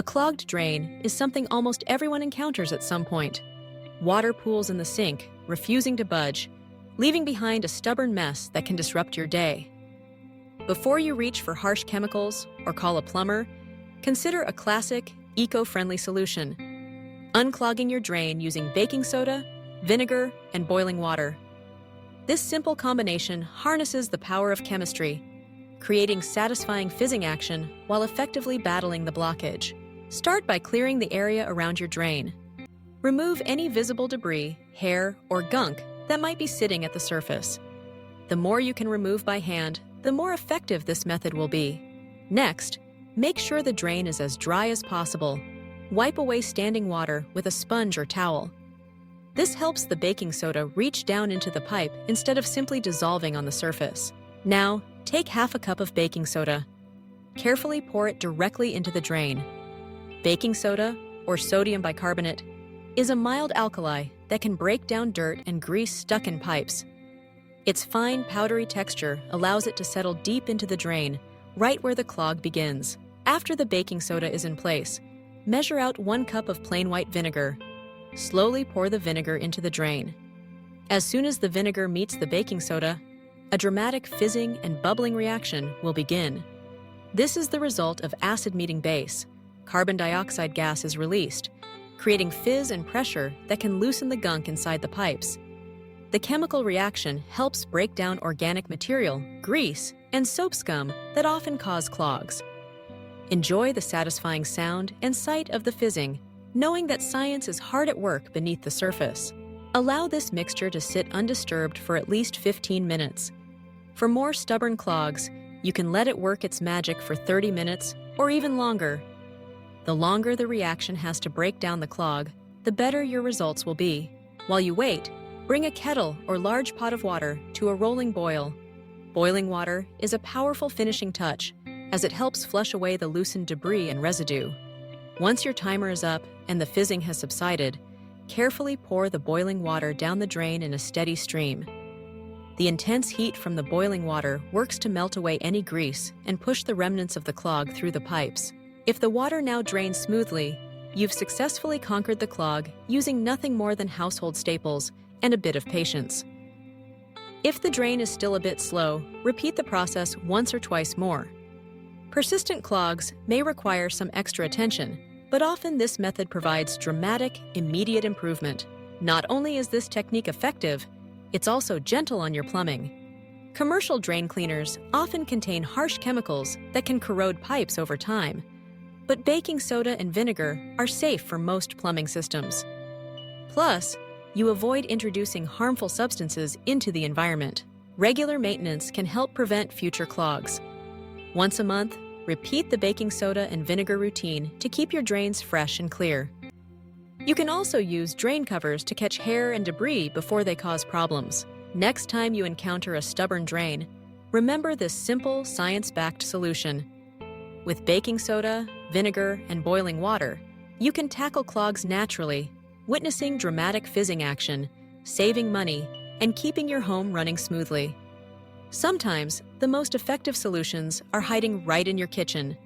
A clogged drain is something almost everyone encounters at some point. Water pools in the sink, refusing to budge, leaving behind a stubborn mess that can disrupt your day. Before you reach for harsh chemicals or call a plumber, consider a classic, eco-friendly solution: unclogging your drain using baking soda, vinegar, and boiling water. This simple combination harnesses the power of chemistry, creating satisfying fizzing action while effectively battling the blockage. Start by clearing the area around your drain. Remove any visible debris, hair, or gunk that might be sitting at the surface. The more you can remove by hand, the more effective this method will be. Next, make sure the drain is as dry as possible. Wipe away standing water with a sponge or towel. This helps the baking soda reach down into the pipe instead of simply dissolving on the surface. Now, take half a cup of baking soda. Carefully pour it directly into the drain. Baking soda, or sodium bicarbonate, is a mild alkali that can break down dirt and grease stuck in pipes. Its fine, powdery texture allows it to settle deep into the drain, right where the clog begins. After the baking soda is in place, measure out 1 cup of plain white vinegar. Slowly pour the vinegar into the drain. As soon as the vinegar meets the baking soda, a dramatic fizzing and bubbling reaction will begin. This is the result of acid meeting base. Carbon dioxide gas is released, creating fizz and pressure that can loosen the gunk inside the pipes. The chemical reaction helps break down organic material, grease, and soap scum that often cause clogs. Enjoy the satisfying sound and sight of the fizzing, knowing that science is hard at work beneath the surface. Allow this mixture to sit undisturbed for at least 15 minutes. For more stubborn clogs, you can let it work its magic for 30 minutes or even longer. The longer the reaction has to break down the clog, the better your results will be. While you wait, bring a kettle or large pot of water to a rolling boil. Boiling water is a powerful finishing touch, as it helps flush away the loosened debris and residue. Once your timer is up and the fizzing has subsided, carefully pour the boiling water down the drain in a steady stream. The intense heat from the boiling water works to melt away any grease and push the remnants of the clog through the pipes. If the water now drains smoothly, you've successfully conquered the clog using nothing more than household staples and a bit of patience. If the drain is still a bit slow, repeat the process once or twice more. Persistent clogs may require some extra attention, but often this method provides dramatic, immediate improvement. Not only is this technique effective, it's also gentle on your plumbing. Commercial drain cleaners often contain harsh chemicals that can corrode pipes over time, but baking soda and vinegar are safe for most plumbing systems. Plus, you avoid introducing harmful substances into the environment. Regular maintenance can help prevent future clogs. Once a month, repeat the baking soda and vinegar routine to keep your drains fresh and clear. You can also use drain covers to catch hair and debris before they cause problems. Next time you encounter a stubborn drain, remember this simple, science-backed solution. With baking soda, vinegar, and boiling water, you can tackle clogs naturally, witnessing dramatic fizzing action, saving money, and keeping your home running smoothly. Sometimes, the most effective solutions are hiding right in your kitchen,